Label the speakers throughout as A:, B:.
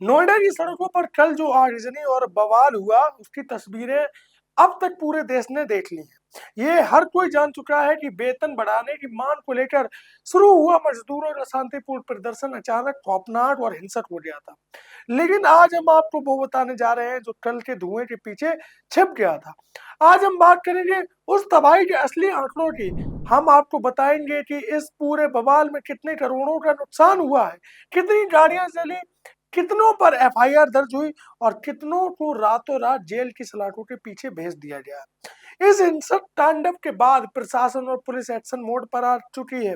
A: नोएडा की सड़कों पर कल जो आगजनी और बवाल हुआ उसकी तस्वीरें अब तक पूरे देश ने देख ली हैं। ये हर कोई जान चुका है कि वेतन बढ़ाने की मांग को लेकर शुरू हुआ मजदूरों का शांतिपूर्ण प्रदर्शन अचानक खौफनाक और हिंसक हो गया था। लेकिन आज हम आपको वो बताने जा रहे हैं जो कल के धुएं के पीछे छिप गया था। आज हम बात करेंगे उस तबाही के असली आंकड़ों की। हम आपको बताएंगे कि इस पूरे बवाल में कितने करोड़ों का नुकसान हुआ है, कितनी गाड़ियां जली, कितनों पर एफआईआर दर्ज हुई और कितनों को रातों रात जेल की सलाखों के पीछे भेज दिया गया। इस हिंसक तांडव के बाद प्रशासन और पुलिस एक्शन मोड पर आ चुकी है।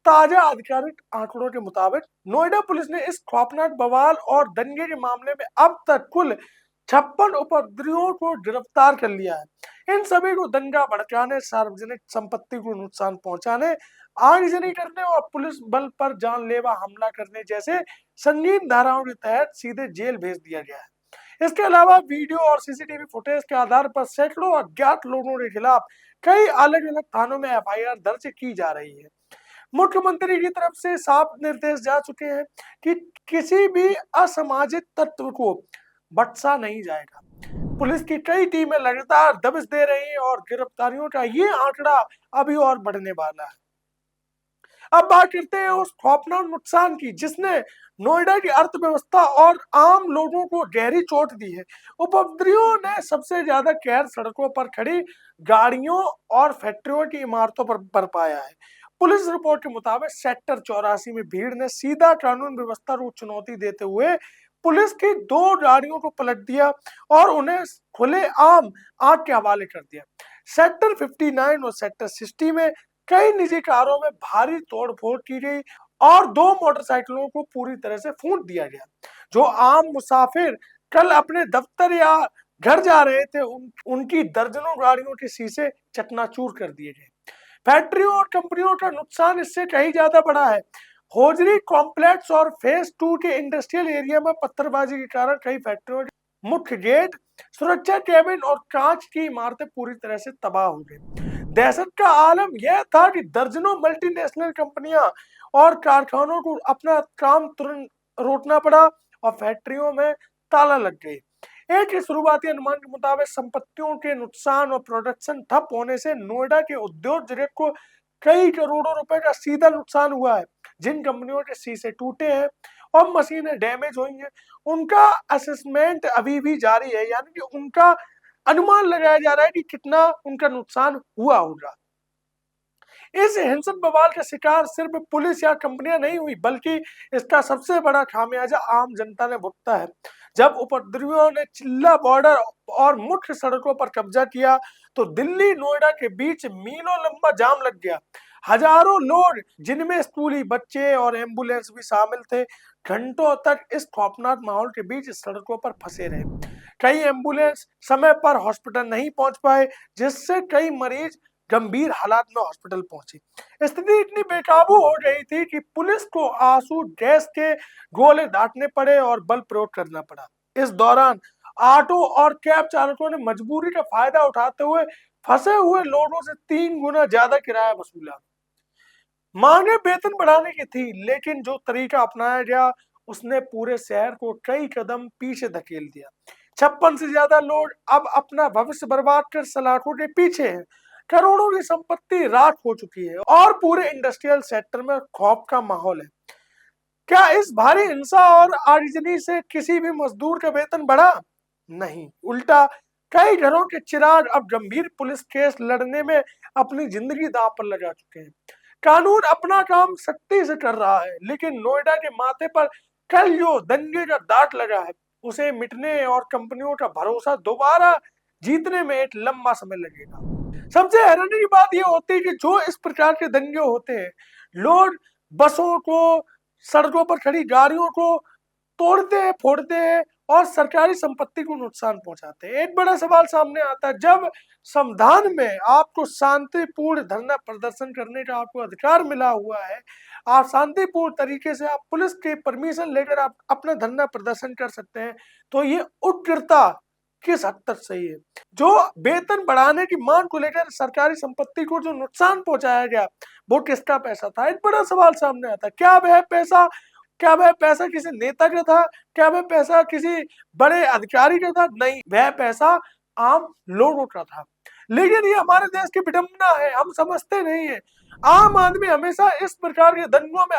A: ताजा आधिकारिक आंकड़ों के मुताबिक नोएडा पुलिस ने इस खौफनाक बवाल और दंगे के मामले में अब तक कुल 56 उपद्रवियों को गिरफ्तार कर लिया है। इन सभी को दंगा भड़काने, सार्वजनिक संपत्ति को नुकसान पहुंचाने, आगजनी करने और पुलिस बल पर जानलेवा हमला करने जैसे संगीन धाराओं के तहत सीधे जेल भेज दिया गया है। इसके अलावा वीडियो और सीसीटीवी फुटेज के आधार पर सैकड़ों अज्ञात लोगों के खिलाफ कई अलग अलग थानों में एफआईआर दर्ज की जा रही है। मुख्यमंत्री की तरफ से साफ निर्देश जा चुके हैं कि किसी भी असामाजिक तत्व को बख्शा नहीं जाएगा। पुलिस की कई टीमें लगातार दबिश दे रही हैं और गिरफ्तारियों का ये आंकड़ा अभी और बढ़ने वाला है। अब बात करते हैं उस खौफनाक नुकसान की जिसने नोएडा की अर्थव्यवस्था और आम लोगों को गहरी चोट दी है। उपद्रवियों ने सबसे ज्यादा कहर सड़कों पर खड़ी गाड़ियों और फैक्ट्रियों की इमारतों पर बरपाया है। पुलिस रिपोर्ट के मुताबिक सेक्टर 84 में भीड़ ने सीधा कानून व्यवस्था को चुनौती देते हुए पुलिस की 2 गाड़ियों को पलट दिया और उन्हें खुले आम आग के हवाले कर दिया। सेक्टर 59 और सेक्टर 60 में कई निजी कारों में भारी तोड़फोड़ की गई और 2 मोटरसाइकिलों को पूरी तरह से फूंक दिया गया। जो आम मुसाफिर कल अपने दफ्तर या घर जा रहे थे उनकी दर्जनों गाड़ियों के शीशे चकनाचूर कर दिए गए। फैक्ट्रियों और कंपनियों का नुकसान इससे कहीं ज्यादा बड़ा है। होजरी कॉम्प्लेक्स और फेज 2 के इंडस्ट्रियल एरिया में पत्थरबाजी के कारण कई फैक्ट्रियों के मुख्य गेट, सुरक्षा कैबिन और कांच की इमारतें पूरी तरह से तबाह हो गई। दहशत का आलम यह था कि दर्जनों मल्टीनेशनल कंपनियां और कारखानों को अपना काम तुरंत रोकना पड़ा और फैक्ट्रियों में ताला लग गए। एक ही शुरुआती अनुमान के मुताबिक संपत्तियों के नुकसान और प्रोडक्शन ठप होने से नोएडा के उद्योग जगत को कई करोड़ों रुपए का सीधा नुकसान हुआ है। जिन कंपनियों के शीशे टूटे हैं और मशीनें डैमेज हुई हैं, उनका असेसमेंट अभी भी जारी है, यानी कि उनका अनुमान लगाया जा रहा है कि कितना उनका नुकसान हुआ होगा। इस हिंसक बवाल का शिकार सिर्फ पुलिस या कंपनियां नहीं हुई, बल्कि इसका सबसे बड़ा खामियाजा आम जनता ने भुगता है। जब उपद्रवियों ने चिल्ला बॉर्डर और मुख्य सड़कों पर कब्जा किया तो दिल्ली नोएडा के बीच मीलों लंबा जाम लग गया। हजारों लोग, जिनमें स्कूली बच्चे और एम्बुलेंस भी शामिल थे, घंटों तक इस खौफनाक माहौल के बीच सड़कों पर फंसे रहे। कई एम्बुलेंस समय पर हॉस्पिटल नहीं पहुंच पाए, जिससे कई मरीज गंभीर हालात में हॉस्पिटल पहुंचे। स्थिति इतनी बेकाबू हो गई थी कि पुलिस को आंसू गैस के गोले दागने पड़े और बल प्रयोग करना पड़ा। इस दौरान ऑटो और कैब चालकों ने मजबूरी का फायदा उठाते हुए फंसे हुए लोगों से 3 गुना ज्यादा किराया वसूला। मांगे वेतन बढ़ाने की थी, लेकिन जो तरीका अपनाया गया उसने पूरे शहर को कई कदम पीछे धकेल दिया। 56 से ज्यादा लोग अब अपना भविष्य बर्बाद कर सलाखों के पीछे हैं। करोड़ों की संपत्ति राख हो चुकी है और पूरे इंडस्ट्रियल सेक्टर में खौफ का माहौल है। क्या इस भारी हिंसा और आगजनी से किसी भी मजदूर का वेतन बढ़ा? नहीं, उल्टा कई घरों के चिराग अब गंभीर पुलिस केस लड़ने में अपनी जिंदगी दांव पर लगा चुके हैं। कानून अपना काम सख्ती से कर रहा है, लेकिन नोएडा के माथे पर कल जो दंगे का दाग लगा है उसे मिटने और कंपनियों का भरोसा दोबारा जीतने में एक लंबा समय लगेगा। सबसे हैरानी की बात यह होती है कि जो इस प्रकार के दंगे होते हैं, लोग बसों को, सड़कों पर खड़ी गाड़ियों को तोड़ते हैं, फोड़ते हैं और सरकारी संपत्ति को नुकसान पहुंचाते हैं। एक बड़ा सवाल सामने आता है, जब संविधान में आपको शांतिपूर्ण धरना प्रदर्शन करने का आपको अधिकार मिला हुआ है, आप शांतिपूर्ण तरीके से आप पुलिस के परमिशन लेकर आप अपना धरना प्रदर्शन कर सकते हैं, तो ये उग्रता किस हद तक सही है? जो वेतन बढ़ाने की मांग को लेकर सरकारी संपत्ति को जो नुकसान पहुंचाया गया, वो किसका पैसा था? एक बड़ा सवाल सामने आता है। क्या वह पैसा क्या वह पैसा किसी नेता का था? क्या वह पैसा किसी बड़े अधिकारी का था? नहीं, वह पैसा आम लोगों का था। लेकिन ये हमारे देश की विडंबना है, हम समझते नहीं है। आम आदमी हमेशा इस प्रकार के दंगों में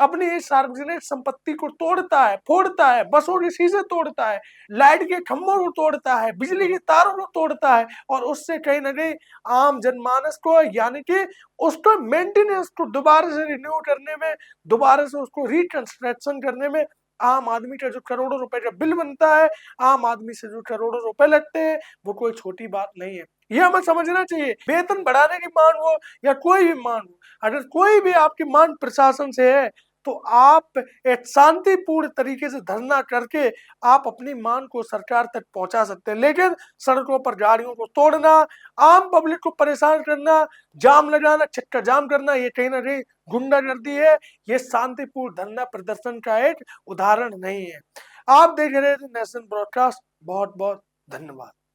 A: अपनी ही सार्वजनिक संपत्ति को तोड़ता है, फोड़ता है, बसों के शीशे तोड़ता है, लाइट के खंभों को तोड़ता है, बिजली के तारों को तोड़ता है और उससे कहीं न कहीं आम जनमानस को यानी कि उसको मेंटेनेंस को दोबारा से रिन्यू करने में, दोबारा से उसको रिकंस्ट्रक्शन करने में आम आदमी का जो करोड़ों रुपए का बिल बनता है, आम आदमी से जो करोड़ों रुपए लगते हैं, वो कोई छोटी बात नहीं है। ये हमें समझना चाहिए। वेतन बढ़ाने की मांग हो या कोई भी मांग हो, अगर कोई भी आपकी मांग प्रशासन से है, तो आप एक शांतिपूर्ण तरीके से धरना करके आप अपनी मांग को सरकार तक पहुंचा सकते हैं। लेकिन सड़कों पर गाड़ियों को तोड़ना, आम पब्लिक को परेशान करना, जाम लगाना, चक्का जाम करना, ये कहीं न कहीं गुंडागर्दी है। ये शांतिपूर्ण धरना प्रदर्शन का एक उदाहरण नहीं है। आप देख रहे थे नेशन ब्रॉडकास्ट। बहुत-बहुत धन्यवाद।